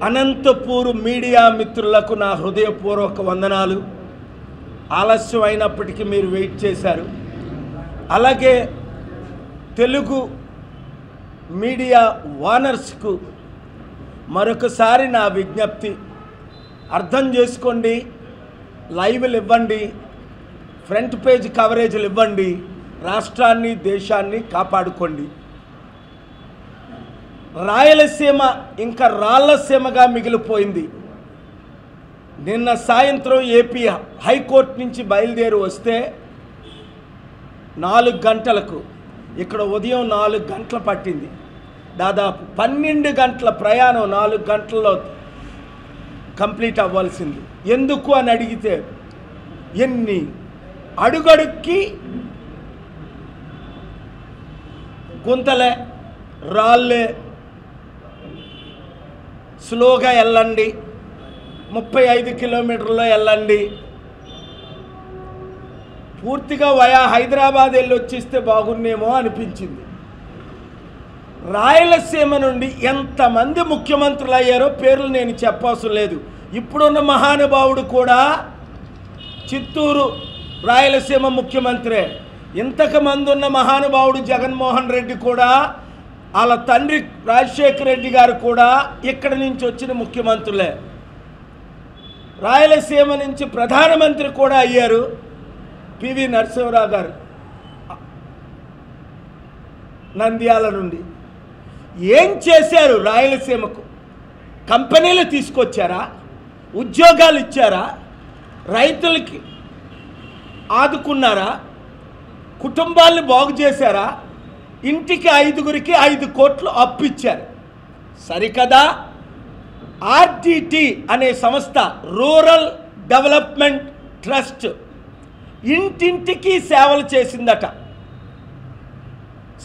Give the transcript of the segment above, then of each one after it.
Anantapur media మిత్రులకు నా హృదయపూర్వక వందనాలు. ఆలస్యం అయినప్పటికీ మీరు వెయిట్ చేశారు. అలాగే తెలుగు మీడియా ఓనర్స్కు మరొకసారి నా విజ్ఞప్తి, అర్థం చేసుకోండి, లైవ్లు ఇవ్వండి, ఫ్రంట్ పేజ్ కవరేజ్లు ఇవ్వండి, రాష్ట్రాన్ని దేశాన్ని కాపాడుకోండి. రాయలసీమ ఇంకా రాళ్లసీమగా మిగిలిపోయింది. నిన్న సాయంత్రం ఏపీ హైకోర్టు నుంచి బయలుదేరి వస్తే 4 గంటలకు, ఇక్కడ ఉదయం 4 గంటలు పట్టింది. దాదాపు 12 గంటల ప్రయాణం 4 గంటల్లో కంప్లీట్ అవ్వాల్సింది. ఎందుకు అని అడిగితే ఎన్ని అడుగడుక్కి గుంతలే, రాళ్ళే, స్లోగా వెళ్ళండి, 35 కిలోమీటర్లో వెళ్ళండి, పూర్తిగా వయా హైదరాబాద్ వెళ్ళి వచ్చేస్తే బాగున్నేమో అనిపించింది. రాయలసీమ నుండి ఎంతమంది ముఖ్యమంత్రులు అయ్యారో పేర్లు నేను చెప్పవసరం లేదు. ఇప్పుడున్న మహానుభావుడు కూడా చిత్తూరు రాయలసీమ ముఖ్యమంత్రే. ఇంతకుమంది ఉన్న మహానుభావుడు జగన్మోహన్ రెడ్డి కూడా, వాళ్ళ తండ్రి రాజశేఖర రెడ్డి గారు కూడా ఇక్కడి నుంచి వచ్చిన ముఖ్యమంత్రులే. రాయలసీమ నుంచి ప్రధానమంత్రి కూడా అయ్యారు పివి నరసింహరావు గారు నంద్యాల నుండి. ఏం చేశారు రాయలసీమకు? కంపెనీలు తీసుకొచ్చారా? ఉద్యోగాలు ఇచ్చారా? రైతులకి ఆదుకున్నారా? కుటుంబాలను బాగు చేశారా? ఇంటికి 5గురికి 5 కోట్లు అప్పు ఇచ్చారు. సరికదా? ఆర్డిటి అనే సంస్థ, రూరల్ డెవలప్మెంట్ ట్రస్ట్, ఇంటింటికి సేవలు చేసిందట.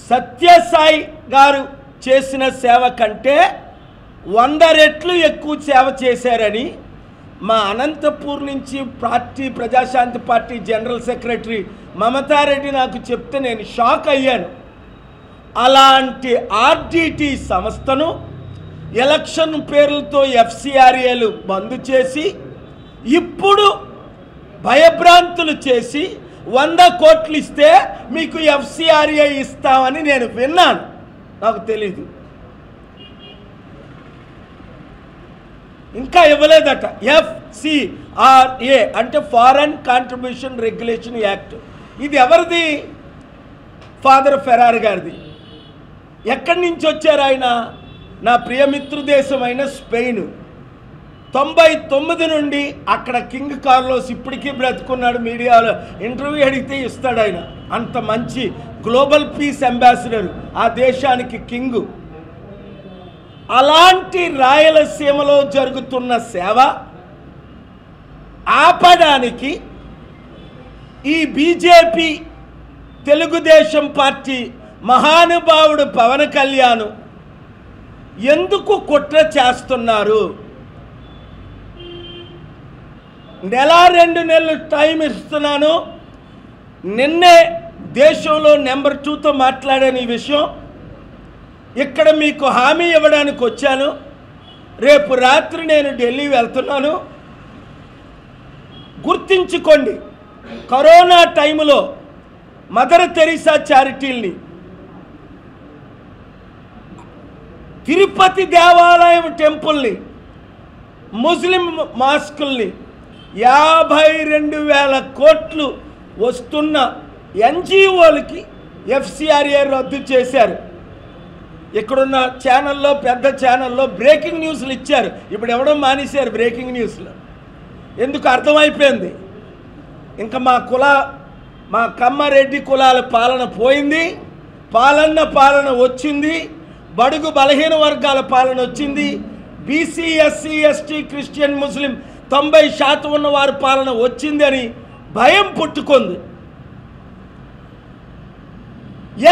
సత్యసాయి గారు చేసిన సేవ కంటే 100 రెట్లు ఎక్కువ సేవ చేశారని మా అనంతపూర్ నుంచి Praja Shanti party general secretary Mamata Reddy నాకు చెప్తే నేను షాక్ అయ్యాను. అలాంటి ఆర్డిటి సంస్థను ఎలక్షన్ పేర్లతో ఎఫ్సిఆర్ఏలు బంద్ చేసి, ఇప్పుడు భయభ్రాంతులు చేసి 100 కోట్లు ఇస్తే మీకు ఎఫ్సిఆర్ఏ ఇస్తామని నేను విన్నాను. నాకు తెలీదు, ఇంకా ఇవ్వలేదట. ఎఫ్సిఆర్ఏ అంటే ఫారెన్ కాంట్రిబ్యూషన్ రెగ్యులేషన్ యాక్ట్. ఇది ఎవరిది? ఫాదర్ ఫెరార్ గారిది. ఎక్కడి నుంచి వచ్చారు ఆయన? నా ప్రియమిత్రు దేశమైన స్పెయిన్. 99 నుండి అక్కడ కింగ్ కార్లోస్ ఇప్పటికీ బ్రతుకున్నాడు. మీడియాలో ఇంటర్వ్యూ అడిగితే ఇస్తాడు ఆయన. అంత మంచి గ్లోబల్ పీస్ అంబాసిడర్ ఆ దేశానికి కింగు. అలాంటి రాయలసీమలో జరుగుతున్న సేవ ఆపడానికి ఈ బీజేపీ తెలుగుదేశం పార్టీ మహానుభావుడు పవన్ కళ్యాణ్ ఎందుకు కుట్ర చేస్తున్నారు? 1-2 నెలలు టైం ఇస్తున్నాను. నిన్నే దేశంలో నెంబర్ 2తో మాట్లాడాను ఈ విషయం. ఇక్కడ మీకు హామీ ఇవ్వడానికి వచ్చాను. రేపు రాత్రి నేను ఢిల్లీ వెళ్తున్నాను. గుర్తించుకోండి, కరోనా టైంలో మదర్ తెరీసా చారిటీల్ని, తిరుపతి దేవాలయం టెంపుల్ని, ముస్లిం మాస్కుల్ని 52,000 కోట్లు వస్తున్న ఎన్జిఓలకి ఎఫ్సిఆర్ఏ రద్దు చేశారు. ఇక్కడున్న ఛానల్లో, పెద్ద ఛానల్లో బ్రేకింగ్ న్యూస్లు ఇచ్చారు. ఇప్పుడు ఎవడో మానేశారు బ్రేకింగ్ న్యూస్లు. ఎందుకు? అర్థమైపోయింది. ఇంకా మా కమ్మారెడ్డి కులాల పాలన పోయింది, పాలన వచ్చింది, బడుగు బలహీన వర్గాల పాలన వచ్చింది, బీసీ ఎస్సీ ఎస్టీ క్రిస్టియన్ ముస్లిం 90% ఉన్న వారి పాలన వచ్చింది అని భయం పుట్టుకుంది.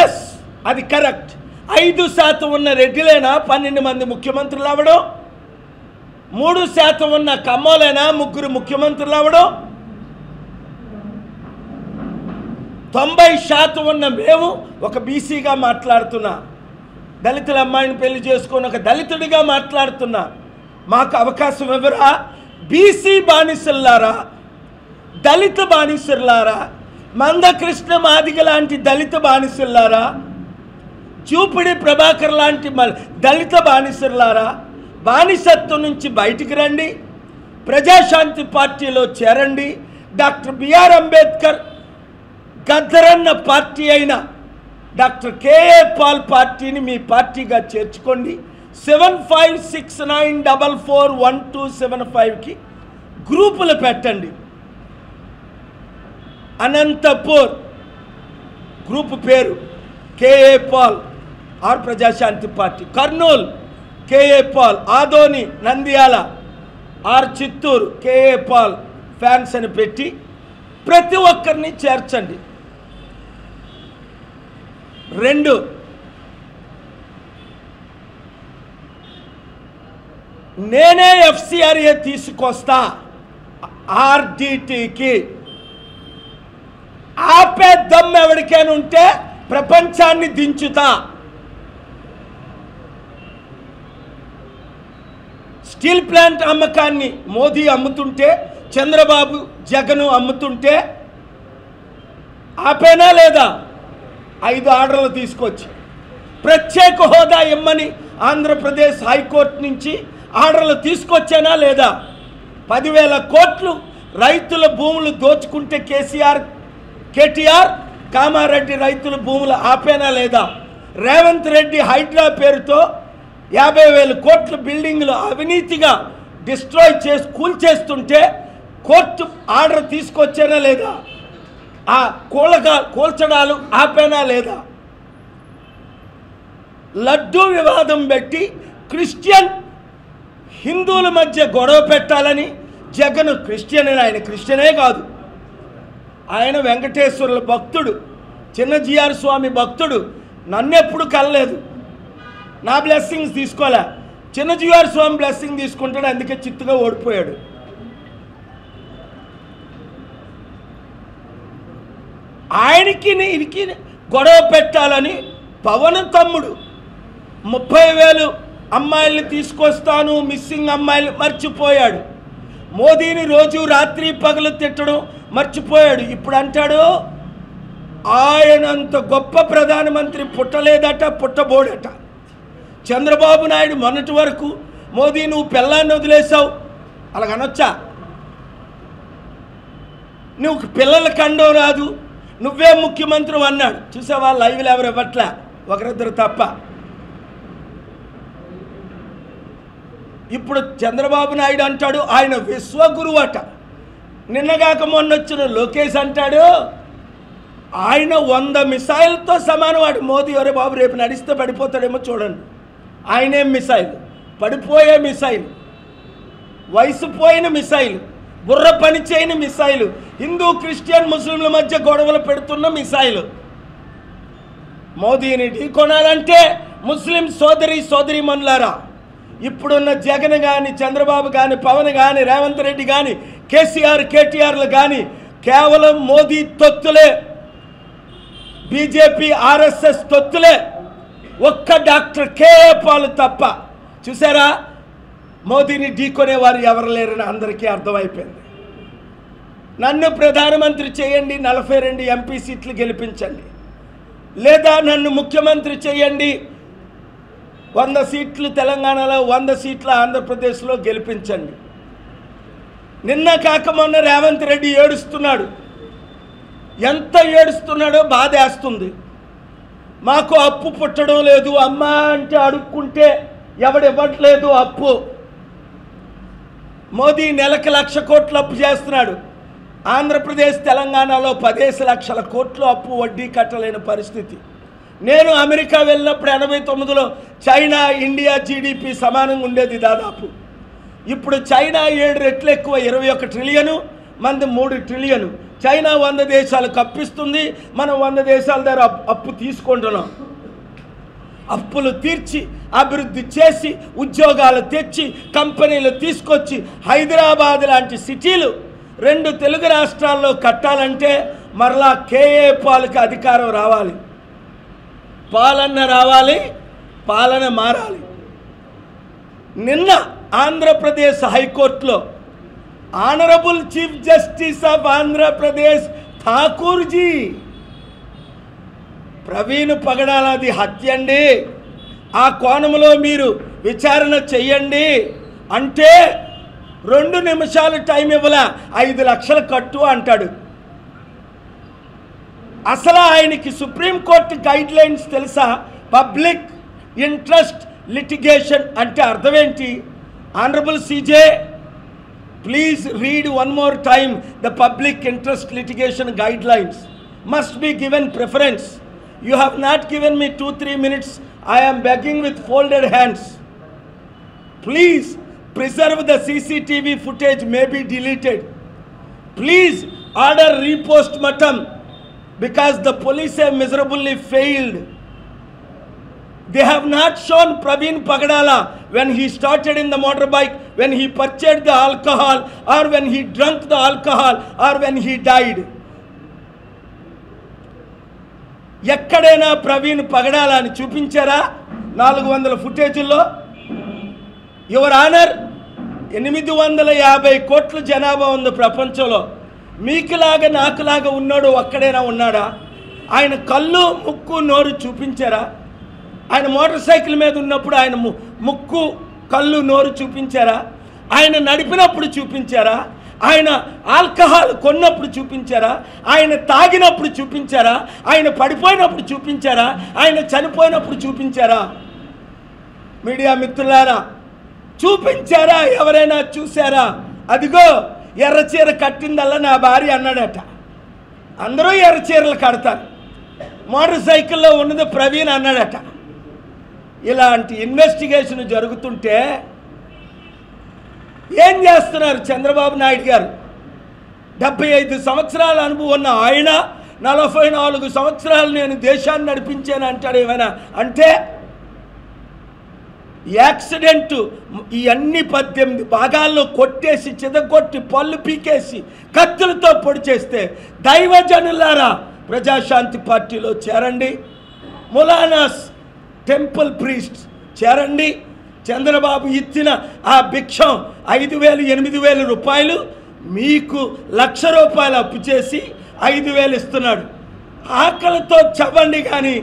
ఎస్, అది కరెక్ట్. 5% ఉన్న రెడ్డిలేనా 12 మంది ముఖ్యమంత్రులు అవ్వడం? 3% ఉన్న కమ్మోలేనా 3 ముఖ్యమంత్రులు అవ్వడం? 90% ఉన్న మేము ఒక బీసీగా మాట్లాడుతున్నా, దళితుల అమ్మాయిని పెళ్లి చేసుకొని ఒక దళితుడిగా మాట్లాడుతున్నా, మాకు అవకాశం ఇవ్వరా? బీసీ బానిసల్లారా, దళిత బానిసల్లారా, మందకృష్ణ మాదిగ లాంటి దళిత బానిసల్లారా, చూపిడి ప్రభాకర్ లాంటి దళిత బానిసల్లారా, బానిసత్వం నుంచి బయటికి రండి, ప్రజాశాంతి పార్టీలో చేరండి. డాక్టర్ బిఆర్ అంబేద్కర్ గద్దరన్న పార్టీ అయిన డాక్టర్ కేఏ పాల్ పార్టీని మీ పార్టీగా చేర్చుకోండి. 7569441275కి గ్రూపులు పెట్టండి. అనంతపూర్ గ్రూపు పేరు KA Paul or Praja Shanti party, Kurnool KA Paul, Adoni Nandyal or Chittoor KA Paul fans అని పెట్టి ప్రతి ఒక్కరిని చేర్చండి. 2, నేనే ఎఫ్సిఆర్ఏ తీసుకొస్తా ఆర్డిటికి. ఆపే దమ్ ఎవరికైనా ఉంటే ప్రపంచాన్ని దించుతా. స్టీల్ ప్లాంట్ అమ్మకాన్ని మోదీ అమ్ముతుంటే, చంద్రబాబు జగన్ అమ్ముతుంటే ఆపేనా లేదా? 5 ఆర్డర్లు తీసుకొచ్చి ప్రత్యేక హోదా ఇమ్మని ఆంధ్రప్రదేశ్ హైకోర్టు నుంచి ఆర్డర్లు తీసుకొచ్చానా లేదా? 10,000 కోట్లు రైతుల భూములు దోచుకుంటే కేటీఆర్ కామారెడ్డి రైతుల భూములు ఆపేనా లేదా? రేవంత్ రెడ్డి హైడ్రా పేరుతో 50,000 కోట్ల బిల్డింగ్లు అవినీతిగా డిస్ట్రాయ్ చేసి కూల్చేస్తుంటే కోర్టు ఆర్డర్ తీసుకొచ్చానా లేదా? ఆ కూల్చడాలు ఆపేనా లేదా? లడ్డూ వివాదం పెట్టి క్రిస్టియన్ హిందువుల మధ్య గొడవ పెట్టాలని జగన్ క్రిస్టియన్, ఆయన క్రిస్టియనే కాదు, ఆయన వెంకటేశ్వరుల భక్తుడు, చిన్నజీఆర్ స్వామి భక్తుడు. నన్నెప్పుడు కలలేదు, నా బ్లెస్సింగ్స్ తీసుకోలే. చిన్నజీఆర్ స్వామి బ్లెస్సింగ్ తీసుకుంటాడు, అందుకే చిత్తుగా ఓడిపోయాడు. ఆయనకి ఇనికి గొడవ పెట్టాలని పవన్ తమ్ముడు 30,000 అమ్మాయిల్ని తీసుకొస్తాను, మిస్సింగ్ అమ్మాయిలు మర్చిపోయాడు. మోదీని రోజు రాత్రి పగలు తిట్టడం మర్చిపోయాడు. ఇప్పుడు అంటాడు ఆయనంత గొప్ప ప్రధానమంత్రి పుట్టలేదట, పుట్టబోడట. చంద్రబాబు నాయుడు మొన్నటి వరకు మోదీ నువ్వు పిల్లాన్ని వదిలేసావు అలాగనొచ్చా? నువ్వు పిల్లల కండం రాదు, నువ్వే ముఖ్యమంత్రి అన్నాడు. చూసావా? లైవ్లు ఎవరు ఇవ్వట్లే, ఒకరిద్దరు తప్ప. ఇప్పుడు చంద్రబాబు నాయుడు అంటాడు ఆయన విశ్వగురువు అట. నిన్నగాక మొన్నొచ్చిన లోకేష్ అంటాడు ఆయన 100 మిసైల్తో సమానం. వాడు మోదీ ఎవరే బాబు రేపు నడిస్తే పడిపోతాడేమో చూడండి. ఆయనేం మిసైల్, పడిపోయే మిసైల్, వయసు పోయిన మిసైల్, బుర్ర పని చేయని మిసైలు, హిందూ క్రిస్టియన్ ముస్లింల మధ్య గొడవలు పెడుతున్న మిసైలు. మోదీని ఢీకొనాలంటే ముస్లిం సోదరీమణులారా, ఇప్పుడున్న జగన్ కానీ, చంద్రబాబు కానీ, పవన్ కానీ, రేవంత్ రెడ్డి కానీ, కేటీఆర్లు కానీ కేవలం మోదీ తొత్తులే, బీజేపీ ఆర్ఎస్ఎస్ తొత్తులే. ఒక్క డాక్టర్ కేఏ పాల్ తప్ప. చూసారా? మోదీని ఢీకొనేవారు ఎవరు లేరని అందరికీ అర్థమైపోయింది. నన్ను ప్రధానమంత్రి చేయండి, 42 ఎంపీ సీట్లు గెలిపించండి, లేదా నన్ను ముఖ్యమంత్రి చేయండి, 100 సీట్లు తెలంగాణలో, 100 సీట్లు ఆంధ్రప్రదేశ్లో గెలిపించండి. నిన్న కాక మొన్న రేవంత్ రెడ్డి ఏడుస్తున్నాడు. ఎంత ఏడుస్తున్నాడో బాధేస్తుంది. మాకు అప్పు పుట్టడం లేదు, అమ్మా అంటే అడుక్కుంటే ఎవడివ్వట్లేదు అప్పు. మోదీ నెలకు 1,00,000 కోట్లు అప్పు చేస్తున్నాడు. ఆంధ్రప్రదేశ్ తెలంగాణలో 15 లక్షల కోట్లు అప్పు, వడ్డీ కట్టలేని పరిస్థితి. నేను అమెరికా వెళ్ళినప్పుడు 89లో చైనా ఇండియా జీడిపి సమానంగా ఉండేది దాదాపు. ఇప్పుడు చైనా 7 రెట్లు ఎక్కువ, 21 ట్రిలియను, మంది 3 ట్రిలియను. చైనా 100 దేశాలకు అప్పిస్తుంది, మనం 100 దేశాల దగ్గర అప్పు తీసుకుంటున్నాం. అప్పులు తీర్చి, అభివృద్ధి చేసి, ఉద్యోగాలు తెచ్చి, కంపెనీలు తీసుకొచ్చి, హైదరాబాద్ లాంటి సిటీలు 2 తెలుగు రాష్ట్రాల్లో కట్టాలంటే మరలా కేఏ పాల్కి అధికారం రావాలి, పాలన రావాలి, పాలన మారాలి. నిన్న ఆంధ్రప్రదేశ్ హైకోర్టులో honourable chief justice of Andhra Pradesh ఠాకూర్జీ Praveen పగడాలది హత్య అండి, ఆ కోణంలో మీరు విచారణ చెయ్యండి అంటే 2 నిమిషాలు టైం ఇవ్వాల, 5 లక్షలు కట్టు అంటాడు. అసలు ఆయనకి సుప్రీంకోర్టు గైడ్ లైన్స్ తెలుసా? పబ్లిక్ ఇంట్రెస్ట్ లిటిగేషన్ అంటే అర్థం ఏంటి? Honourable CJ, please read one more time the public interest litigation guidelines must be given preference. You have not given me 2-3 minutes. I am begging with folded hands. Please preserve the CCTV footage may be deleted. Please order repost-mortem because the police have miserably failed. They have not shown Praveen Pagadala when he started in the motorbike, when he purchased the alcohol, or when he drank the alcohol, or when he died. ఎక్కడైనా ప్రవీణ్ పగడాల అని చూపించారా 400 ఫుటేజీల్లో? Your honour, 850 కోట్ల జనాభా ఉంది ప్రపంచంలో. మీకులాగా నాకులాగా ఉన్నాడు ఒక్కడైనా ఉన్నాడా? ఆయన కళ్ళు ముక్కు నోరు చూపించారా? ఆయన మోటార్ సైకిల్ మీద ఉన్నప్పుడు ఆయన ముక్కు కళ్ళు నోరు చూపించారా? ఆయన నడిపినప్పుడు చూపించారా? ఆయన ఆల్కహాల్ కొన్నప్పుడు చూపించారా? ఆయన తాగినప్పుడు చూపించారా? ఆయన పడిపోయినప్పుడు చూపించారా? ఆయన చనిపోయినప్పుడు చూపించారా? మీడియా మిత్రులారా, చూపించారా? ఎవరైనా చూసారా? అదిగో ఎర్ర చీర కట్టిందల్లా నా భార్య అన్నాడట. అందరూ ఎర్ర చీరలు కడతారు, మోటార్ సైకిల్లో ఉన్నది ప్రవీణ్ అన్నాడట. ఇలాంటి ఇన్వెస్టిగేషన్ జరుగుతుంటే ఏం చేస్తున్నారు చంద్రబాబు నాయుడు గారు? 75 సంవత్సరాల అనుభవం ఉన్న ఆయన 44 సంవత్సరాలు నేను దేశాన్ని నడిపించాను అంటాడు. ఏమైనా అంటే యాక్సిడెంట్ ఈ అన్ని 18 భాగాల్లో కొట్టేసి చిదగొట్టి పళ్ళు పీకేసి కత్తులతో పొడి చేస్తే దైవజనులారా ప్రజాశాంతి పార్టీలో చేరండి, ములానాస్ టెంపుల్ ప్రీస్ట్ చేరండి. చంద్రబాబు ఇచ్చిన ఆ భిక్షం 5,000 8,000 రూపాయలు మీకు 1,00,000 రూపాయలు అప్పు చేసి 5,000 ఇస్తున్నాడు. ఆకలితో చవ్వండి కానీ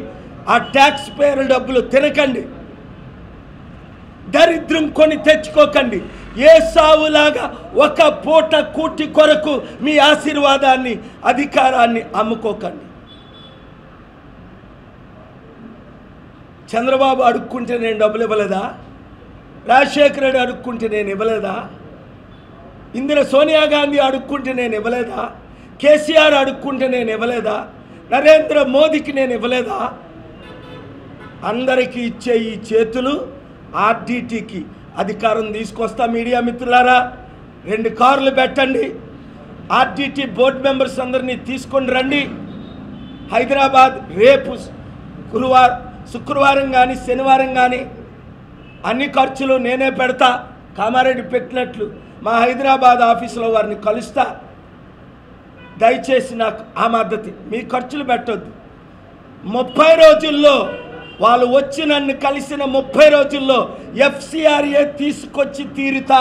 ఆ ట్యాక్స్ పేరు డబ్బులు తినకండి, దరిద్రం కొని తెచ్చుకోకండి. ఏ సావులాగా ఒక పూట కూటి కొరకు మీ ఆశీర్వాదాన్ని అధికారాన్ని అమ్ముకోకండి. చంద్రబాబు అడుక్కుంటే నేను డబ్బులు ఇవ్వలేదా? రాజశేఖర రెడ్డి అడుక్కుంటే నేను ఇవ్వలేదా? సోనియా గాంధీ అడుక్కుంటే నేను ఇవ్వలేదా? కేసీఆర్ అడుక్కుంటే నేను ఇవ్వలేదా? నరేంద్ర మోదీకి నేను ఇవ్వలేదా? అందరికీ ఇచ్చే ఈ చేతులు ఆర్డీటీకి అధికారం తీసుకొస్తా. మీడియా మిత్రులారా, 2 కార్లు పెట్టండి, ఆర్డీటీ బోర్డు మెంబర్స్ అందరినీ తీసుకొని రండి. హైదరాబాద్ రేపు శుక్రవారం కానీ శనివారం కానీ అన్ని ఖర్చులు నేనే పెడతా. కామారెడ్డి పెట్టినట్లు మా హైదరాబాద్ ఆఫీసులో వారిని కలుస్తా. దయచేసి నాకు ఆ మద్దతు, మీ ఖర్చులు పెట్టొద్దు. 30 రోజుల్లో వాళ్ళు వచ్చి నన్ను కలిసిన 30 రోజుల్లో ఎఫ్సిఆర్ఏ తీసుకొచ్చి తీరుతా.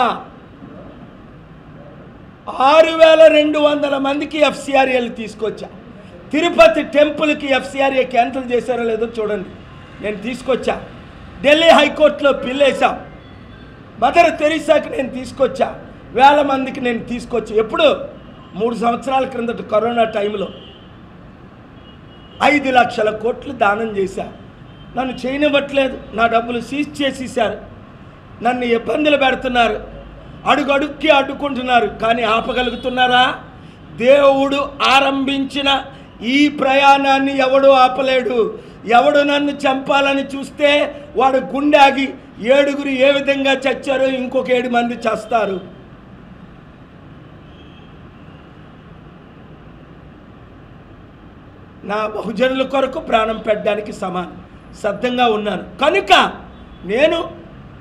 6,200 మందికి ఎఫ్సిఆర్ఏలు తీసుకొచ్చా. తిరుపతి టెంపుల్కి ఎఫ్సిఆర్ఏ క్యాన్సిల్ చేశారో లేదో చూడండి, నేను తీసుకొచ్చా. ఢిల్లీ హైకోర్టులో పిల్లేసా. మదర్ తెరీసాకి నేను తీసుకొచ్చా. 1000 మందికి నేను తీసుకొచ్చా. ఎప్పుడు? 3 సంవత్సరాల క్రిందట కరోనా టైంలో 5 లక్షల కోట్లు దానం చేశా. నన్ను చేయనివ్వట్లేదు, నా డబ్బులు సీజ్ చేసేసారు, నన్ను ఇబ్బందులు పెడుతున్నారు, అడుగడుక్కి అడ్డుకుంటున్నారు. కానీ ఆపగలుగుతున్నారా? దేవుడు ఆరంభించిన ఈ ప్రయాణాన్ని ఎవడు ఆపలేడు. ఎవడు నన్ను చంపాలని చూస్తే వాడు గుండాగి 7 ఏ విధంగా చచ్చారో ఇంకొక 7 మంది చస్తారు. నా బహుజనుల కొరకు ప్రాణం పెట్టడానికి సిద్ధంగా ఉన్నాను. కనుక నేను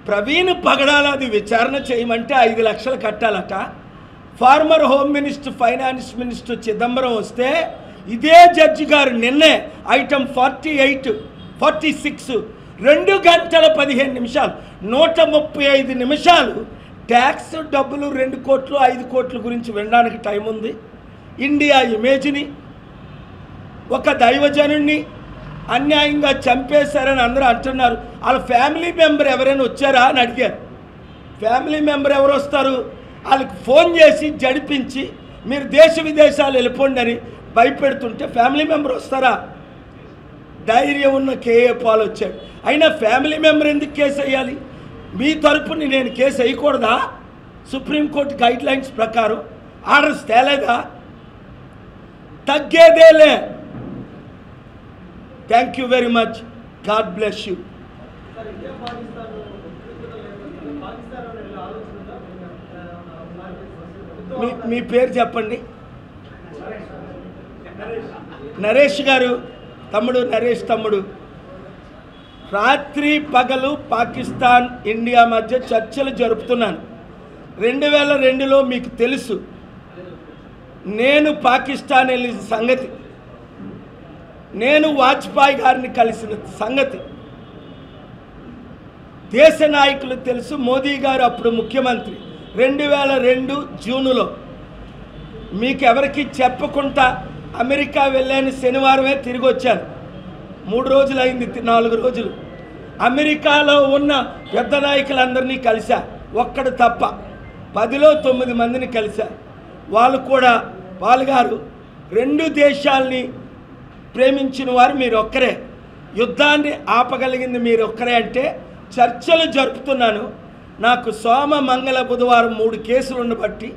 ప్రవీణ్ పగడాలది విచారణ చేయమంటే 5 లక్షలు కట్టాలట. Former home minister finance minister Chidambaram వస్తే ఇదే జడ్జి గారు నిన్నే ఐటమ్ 48, 46 2 గంటల 15 నిమిషాలు 135 నిమిషాలు ట్యాక్స్ డబ్బులు 2 కోట్లు 5 కోట్ల గురించి వినడానికి టైం ఉంది. ఇండియా ఇమేజ్ని, ఒక దైవజనుడిని అన్యాయంగా చంపేశారని అందరూ అంటున్నారు. వాళ్ళ ఫ్యామిలీ మెంబర్ ఎవరైనా వచ్చారా అని అడిగారు. ఫ్యామిలీ మెంబర్ ఎవరు వస్తారు? వాళ్ళకి ఫోన్ చేసి జడిపించి మీరు దేశ విదేశాలు వెళ్ళిపోండి అని భయపెడుతుంటే ఫ్యామిలీ మెంబర్ వస్తారా? ధైర్యం ఉన్న కేఏ పాల్ వచ్చాడు. అయినా ఫ్యామిలీ మెంబర్ ఎందుకు కేసు వేయాలి? మీ తరపుని నేను కేసు వేయకూడదా? సుప్రీంకోర్టు గైడ్ లైన్స్ ప్రకారం ఆర్డర్స్ తేలేదా? తగ్గేదేలే. Thank you very much. God bless you. మీ పేరు చెప్పండి. నరేష్ గారు, తమ్ముడు నరేష్ తమ్ముడు. రాత్రి పగలు పాకిస్తాన్ ఇండియా మధ్య చర్చలు జరుపుతున్నాను. 2002లో మీకు తెలుసు నేను పాకిస్తాన్ వెళ్ళిన సంగతి, నేను వాజ్పేయి గారిని కలిసిన సంగతి దేశ నాయకులు తెలుసు. మోదీ గారు అప్పుడు ముఖ్యమంత్రి. 2002 జూన్లో మీకు ఎవరికి చెప్పకుండా అమెరికా వెళ్ళాను. శనివారమే తిరిగి వచ్చాను. 3 రోజులు అయింది, 4 రోజులు. అమెరికాలో ఉన్న పెద్ద నాయకులందరినీ కలిసా, ఒక్కడు తప్ప 10లో 9 మందిని కలిసా. వాళ్ళు కూడా పాల్గారు. 2 దేశాలని ప్రేమించిన వారు మీరు ఒక్కరే, యుద్ధాన్ని ఆపగలిగింది మీరు ఒక్కరే అంటే చర్చలు జరుపుతున్నాను. నాకు సోమ మంగళ బుధవారం 3 కేసులు ఉండబట్టి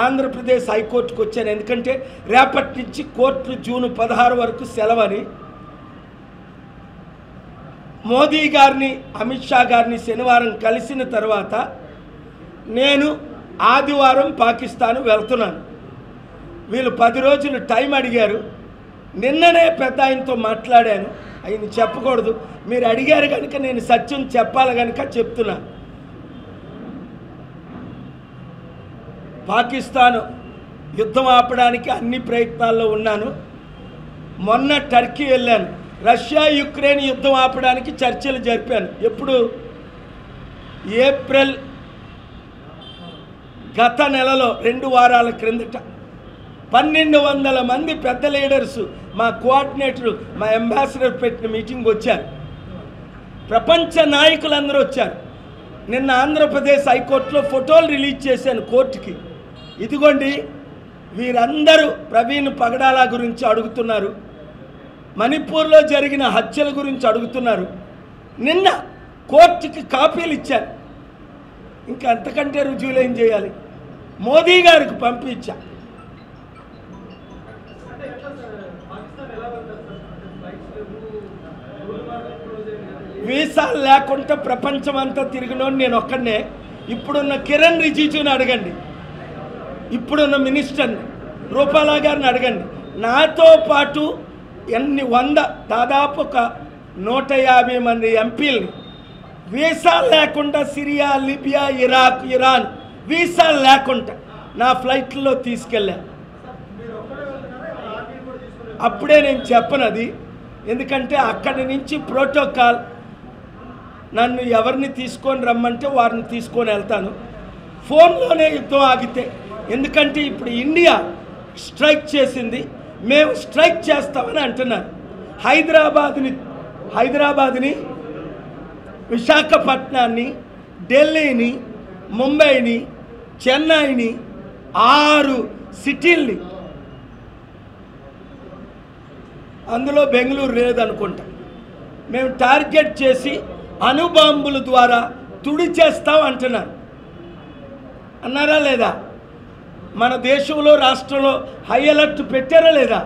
ఆంధ్రప్రదేశ్ హైకోర్టుకు వచ్చాను. ఎందుకంటే రేపటి నుంచి కోర్టు జూన్ 16 వరకు సెలవని. మోదీ గారిని అమిత్ షా గారిని శనివారం కలిసిన తర్వాత నేను ఆదివారం పాకిస్తాన్ వెళ్తున్నాను. వీళ్ళు 10 రోజులు టైం అడిగారు. నిన్ననే పెద్ద ఆయనతో మాట్లాడాను. ఆయన చెప్పకూడదు, మీరు అడిగారు కనుక నేను సత్యం చెప్పాలి కనుక చెప్తున్నా. పాకిస్తాన్ యుద్ధం ఆపడానికి అన్ని ప్రయత్నాల్లో ఉన్నాను. మొన్న టర్కీ వెళ్ళాను. రష్యా యుక్రెయిన్ యుద్ధం ఆపడానికి చర్చలు జరిపాను. ఎప్పుడు? ఏప్రిల్ గత నెలలో 2 వారాల క్రిందట 1200 మంది పెద్ద లీడర్సు, మా కోఆర్డినేటరు, మా అంబాసిడర్ పెట్టిన మీటింగ్ వచ్చారు. ప్రపంచ నాయకులందరూ వచ్చారు. నిన్న ఆంధ్రప్రదేశ్ హైకోర్టులో ఫోటోలు రిలీజ్ చేశాను కోర్టుకి. ఇదిగోండి, వీరందరూ ప్రవీణ్ పగడాల గురించి అడుగుతున్నారు, మణిపూర్లో జరిగిన హత్యల గురించి అడుగుతున్నారు. నిన్న కోర్టుకి కాపీలు ఇచ్చారు. ఇంకా అంతకంటే రుజువులు ఏం చేయాలి? మోదీ గారికి పంపించా. వీసా లేకుండా ప్రపంచం అంతా తిరిగినోని నేను ఒక్కడనే. ఇప్పుడున్న కిరణ్ రిజిజుని అడగండి, ఇప్పుడున్న మినిస్టర్ని రూపాలా గారిని అడగండి. నాతో పాటు ఎన్ని 100 దాదాపు ఒక 150 మంది ఎంపీలని వీసా లేకుండా Syria, Libya, Iraq, Iran visa లేకుండా నా ఫ్లైట్లో తీసుకెళ్ళా. అప్పుడే నేను చెప్పనది, ఎందుకంటే అక్కడి నుంచి ప్రోటోకాల్, నన్ను ఎవరిని తీసుకొని రమ్మంటే వారిని తీసుకొని వెళ్తాను. ఫోన్లోనే యుద్ధం ఆగితే, ఎందుకంటే ఇప్పుడు ఇండియా స్ట్రైక్ చేసింది, మేము స్ట్రైక్ చేస్తామని అంటున్నారు. హైదరాబాద్ని, విశాఖపట్నాన్ని, ఢిల్లీని, ముంబైని, చెన్నైని, 6 సిటీల్ని, అందులో బెంగళూరు లేదనుకుంటా, మేము టార్గెట్ చేసి అణుబాంబుల ద్వారా తుడి చేస్తాం అంటున్నారు. అన్నారా లేదా? మన దేశంలో రాష్ట్రంలో హై అలర్ట్ పెట్టారా లేదా?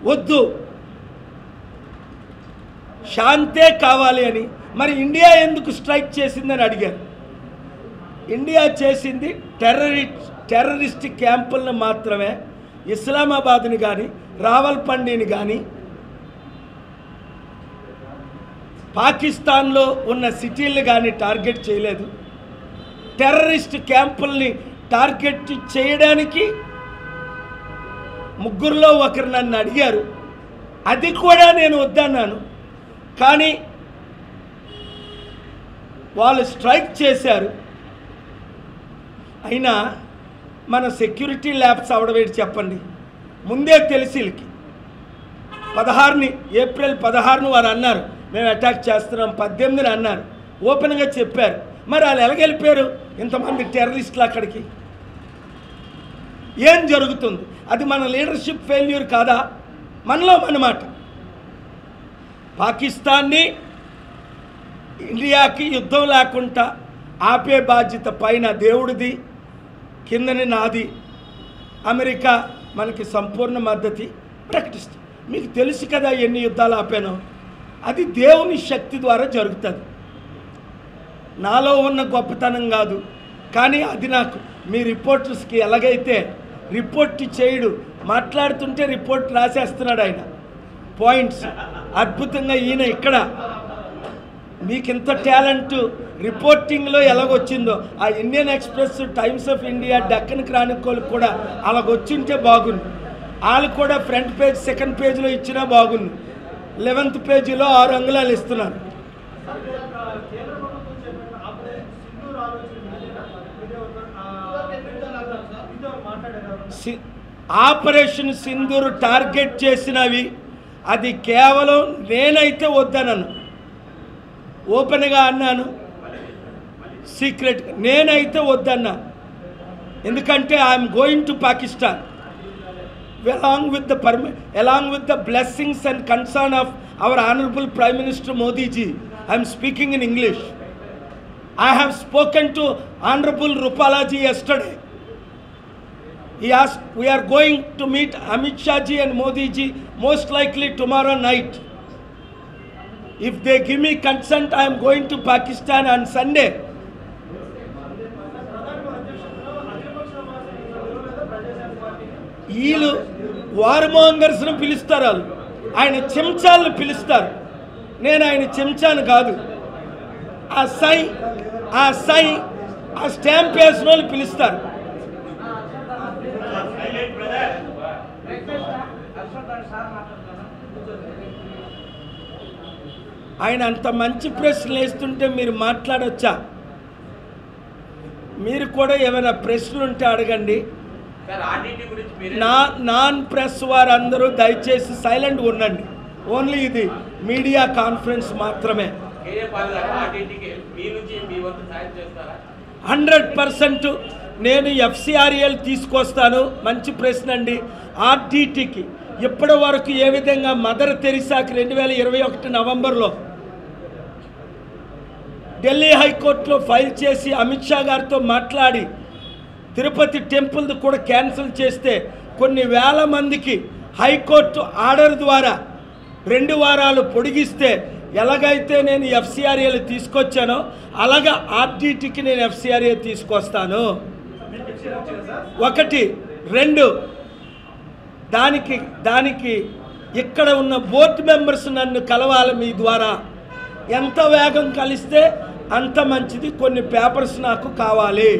వద్దు, శాంతే కావాలి అని. మరి ఇండియా ఎందుకు స్ట్రైక్ చేసిందని అడిగారు. ఇండియా చేసింది టెర్రరిస్ట్ క్యాంపులను మాత్రమే. ఇస్లామాబాద్ని కానీ, రావల్పిండిని కానీ, పాకిస్తాన్లో ఉన్న సిటీలను కానీ టార్గెట్ చేయలేదు. టెర్రరిస్ట్ క్యాంపుల్ని టార్గెట్ చేయడానికి 3లో ఒకరు నన్ను అడిగారు. అది కూడా నేను వద్దన్నాను. కానీ వాళ్ళు స్ట్రైక్ చేశారు. అయినా మన సెక్యూరిటీ ల్యాబ్స్ అవడవేటి చెప్పండి. ముందే తెలిసి వీళ్ళకి 16ని ఏప్రిల్ 16ను వారు అన్నారు మేము అటాక్ చేస్తున్నాం, 18ని అన్నారు, ఓపెన్గా చెప్పారు. మరి వాళ్ళు ఎలాగెళ్ళిపోయారు ఇంతమంది టెర్రరిస్టులు అక్కడికి? ఏం జరుగుతుంది? అది మన లీడర్షిప్ ఫెయిల్యూర్ కాదా? మనలో అన్నమాట. పాకిస్తాన్ని ఇండియాకి యుద్ధం లేకుండా ఆపే బాధ్యత పైన దేవుడిది, కిందని నాది. అమెరికా మనకి సంపూర్ణ మద్దతు ప్రకటిస్తుంది. మీకు తెలుసు కదా ఎన్ని యుద్ధాలు ఆపానో. అది దేవుని శక్తి ద్వారా జరుగుతుంది. నాలో ఉన్న గొప్పతనం కాదు, కానీ అది నాకు మీ రిపోర్టర్స్కి ఎలాగైతే రిపోర్ట్ చేయడు, మాట్లాడుతుంటే రిపోర్ట్ రాసేస్తున్నాడు ఆయన పాయింట్స్ అద్భుతంగా. ఈయన ఇక్కడ మీకు ఇంత టాలెంట్ రిపోర్టింగ్లో ఎలాగొచ్చిందో ఆ Indian express, times of India, Deccan Chronicle కూడా అలాగొచ్చింటే బాగుంది. వాళ్ళు కూడా ఫ్రంట్ పేజ్, సెకండ్ పేజ్లో ఇచ్చినా బాగుంది. 11th పేజీలో 6 అంగుళాలు ఇస్తున్నారు. ఆపరేషన్ సింధూర్ టార్గెట్ చేసినవి అది కేవలం నేనైతే వద్దనను, ఓపెన్గా అన్నాను, సీక్రెట్గా నేనైతే వద్దన్నా. ఎందుకంటే I'm going to Pakistan along with the blessings and concern of our Honorable Prime Minister Modi ji. I am speaking in English. I have spoken to Honorable Rupala ji yesterday. He asked, we are going to meet Amit Shah ji and Modi ji most likely tomorrow night. If they give me consent, I am going to Pakistan on Sunday. వీళ్ళు వార్మోంగర్స్ను పిలుస్తారు, వాళ్ళు ఆయన చెంచాలను పిలుస్తారు. నేను ఆయన చెంచాను కాదు. ఆ stamp వేసిన వాళ్ళు పిలుస్తారు. ఆయన అంత మంచి ప్రశ్నలు వేస్తుంటే మీరు మాట్లాడొచ్చా? మీరు కూడా ఏమైనా ప్రశ్నలు ఉంటే అడగండి. నాన్ ప్రెస్ వారందరూ దయచేసి సైలెంట్గా ఉండండి. ఓన్లీ ఇది మీడియా కాన్ఫరెన్స్ మాత్రమే. 100% నేను FCRAలు తీసుకొస్తాను. మంచి ప్రశ్న అండి. RDTకి ఇప్పటి వరకు ఏ విధంగా మదర్ తెరిసాకి 2021 నవంబర్లో ఢిల్లీ హైకోర్టులో ఫైల్ చేసి అమిత్ షా గారితో మాట్లాడి తిరుపతి టెంపుల్ది కూడా క్యాన్సిల్ చేస్తే కొన్ని వేల మందికి హైకోర్టు ఆర్డర్ ద్వారా 2 వారాలు పొడిగిస్తే ఎలాగైతే నేను FCRAలు తీసుకొచ్చానో అలాగా RDTకి నేను FCRA తీసుకొస్తాను. 1 2 దానికి ఇక్కడ ఉన్న బోర్డు మెంబర్స్ నన్ను కలవాలి మీ ద్వారా. ఎంత వేగం కలిస్తే అంత మంచిది. కొన్ని పేపర్స్ నాకు కావాలి.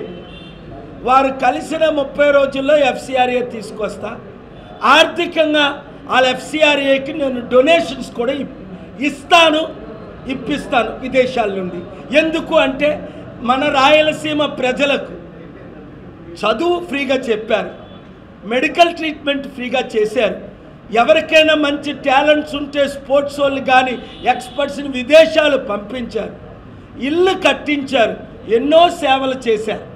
వారు కలిసిన 30 రోజుల్లో FCRA తీసుకొస్తా. ఆర్థికంగా వాళ్ళ FCRAకి నేను డొనేషన్స్ కూడా ఇప్పిస్తాను విదేశాల నుండి. ఎందుకు అంటే మన రాయలసీమ ప్రజలకు చదువు ఫ్రీగా చెప్పారు, మెడికల్ ట్రీట్మెంట్ ఫ్రీగా చేశారు. ఎవరికైనా మంచి టాలెంట్స్ ఉంటే స్పోర్ట్స్ వాళ్ళు కానీ ఎక్స్పర్ట్స్ని విదేశాలు పంపించారు, ఇల్లు కట్టించారు, ఎన్నో సేవలు చేశారు.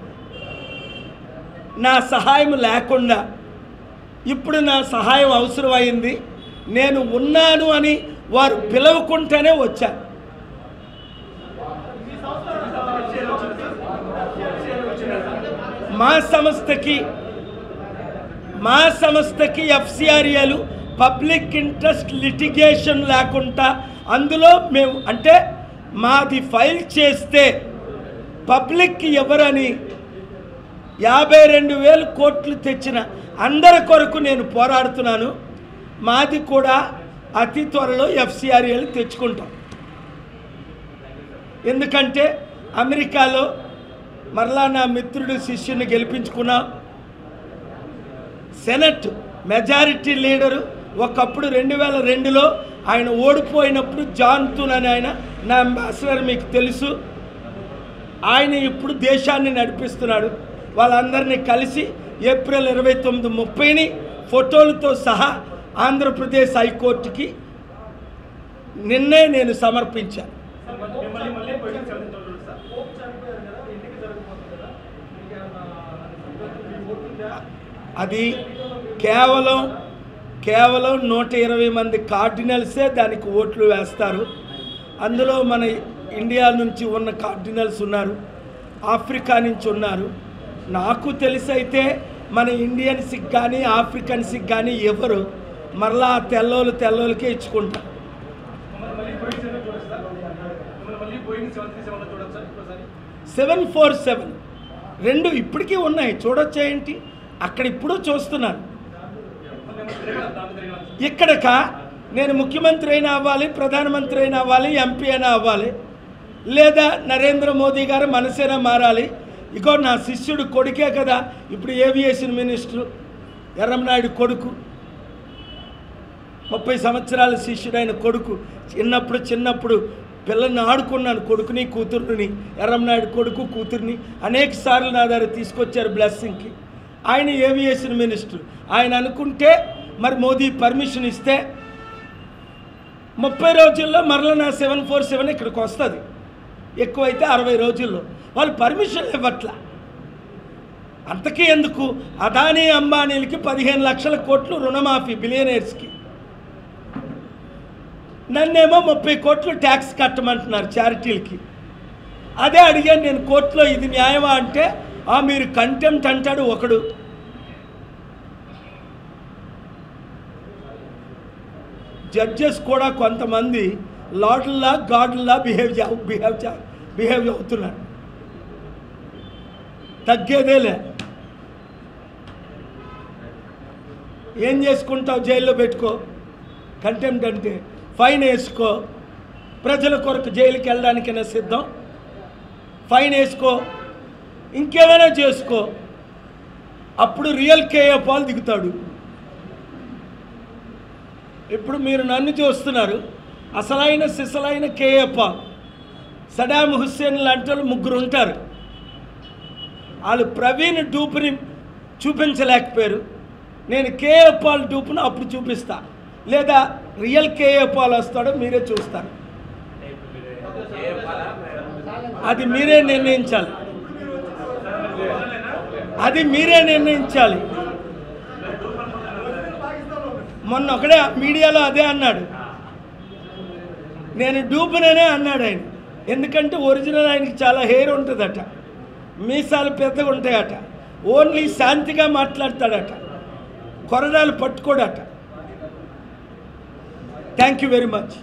నా సహాయం లేకుండా ఇప్పుడు నా సహాయం అవసరమైంది. నేను ఉన్నాను అని వారు పిలవకుంటేనే వచ్చారు. మా సంస్థకి FCRAలు పబ్లిక్ ఇంట్రెస్ట్ లిటిగేషన్ లేకుండా అందులో మేము అంటే మాది ఫైల్ చేస్తే పబ్లిక్కి ఎవరని 52,000 కోట్లు తెచ్చిన అందరి కొరకు నేను పోరాడుతున్నాను. మాది కూడా అతి త్వరలో FCRAలు తెచ్చుకుంటాం. ఎందుకంటే అమెరికాలో మరలా నా మిత్రుడు శిష్యుని గెలిపించుకున్నాం. సెనెట్ మెజారిటీ లీడరు ఒకప్పుడు 2002లో ఆయన ఓడిపోయినప్పుడు జాన్ తున్ అని ఆయన నా అంబాసిడర్ మీకు తెలుసు. ఆయన ఇప్పుడు దేశాన్ని నడిపిస్తున్నాడు. వాళ్ళందరినీ కలిసి ఏప్రిల్ 29, 30ని ఫోటోలతో సహా ఆంధ్రప్రదేశ్ హైకోర్టుకి నిన్నే నేను సమర్పించాను. అది కేవలం 120 మంది కార్డినల్సే దానికి ఓట్లు వేస్తారు. అందులో మన ఇండియా నుంచి ఉన్న కార్డినల్స్ ఉన్నారు, ఆఫ్రికా నుంచి ఉన్నారు. నాకు తెలిసి అయితే మన ఇండియన్స్కి కానీ ఆఫ్రికన్స్కి కానీ ఎవరు మరలా తెల్లోళ్ళకే ఇచ్చుకుంటారు. 747 రెండు ఇప్పటికీ ఉన్నాయి, చూడొచ్చేంటి? అక్కడ ఇప్పుడు చూస్తున్నారు. ఇక్కడక నేను ముఖ్యమంత్రి అయినా అవ్వాలి, ప్రధానమంత్రి అయినా అవ్వాలి, ఎంపీ అయినా అవ్వాలి, లేదా నరేంద్ర మోదీ గారు మనసైనా మారాలి. ఇగో నా శిష్యుడు కొడుకే కదా ఇప్పుడు ఏవియేషన్ మినిస్టర్, ఎర్రంనాయుడు కొడుకు, 30 సంవత్సరాల శిష్యుడైన కొడుకు. చిన్నప్పుడు పిల్లల్ని ఆడుకున్నాను, కొడుకుని కూతుర్ని, ఎర్రంనాయుడు కొడుకు కూతుర్ని అనేక సార్లు నా దగ్గర తీసుకొచ్చారు బ్లెస్సింగ్కి. ఆయన ఏవియేషన్ మినిస్టర్. ఆయన అనుకుంటే మరి మోదీ పర్మిషన్ ఇస్తే 30 రోజుల్లో మరలా నా 747 ఇక్కడికి వస్తుంది, ఎక్కువైతే 60 రోజుల్లో. వాళ్ళు పర్మిషన్ ఇవ్వట్లా. అంతకీ ఎందుకు? అదానీ అంబానీలకి 15 లక్షల కోట్లు రుణమాఫీ బిలియనర్స్కి, నన్నేమో 30 కోట్లు ట్యాక్స్ కట్టమంటున్నారు చారిటీలకి. అదే అడిగాను నేను కోర్టులో, ఇది న్యాయమా అంటే మీరు కంటెంప్ట్ అంటాడు ఒకడు. జడ్జెస్ కూడా కొంతమంది లార్డ్లా గాడ్లా బిహేవ్ అవుతున్నారు. తగ్గేదేలే. ఏం చేసుకుంటావు? జైల్లో పెట్టుకో. కంటెంప్ట్ అంటే ఫైన్ వేసుకో. ప్రజల కొరకు జైలుకి వెళ్ళడానికైనా సిద్ధం, ఫైన్ వేసుకో, ఇంకేమైనా చేసుకో. అప్పుడు రియల్ కేఏ పాల్ దిగుతాడు. ఇప్పుడు మీరు నన్ను చూస్తున్నారు, అసలైన సిసలైన కేఏ పాల్. సడామ్ హుస్సేన్ లాంటి వాళ్ళు 3 ఉంటారు. వాళ్ళు ప్రవీణ్ డూపుని చూపించలేకపోయారు. నేను కేఏ పాల్ డూపును అప్పుడు చూపిస్తా, లేదా రియల్ కేఏ పాల్ వస్తాడో మీరే చూస్తారు. అది మీరే నిర్ణయించాలి. మొన్న ఒకడే మీడియాలో అదే అన్నాడు, నేను డూపుననే అన్నాడు ఆయన. ఎందుకంటే ఒరిజినల్ ఆయనకి చాలా హెయిర్ ఉంటుందట, మీసాలు పెద్దగా ఉంటాయట, ఓన్లీ శాంతిగా మాట్లాడతాడట, కొరడాలు పట్టుకోడట. Thank you very much.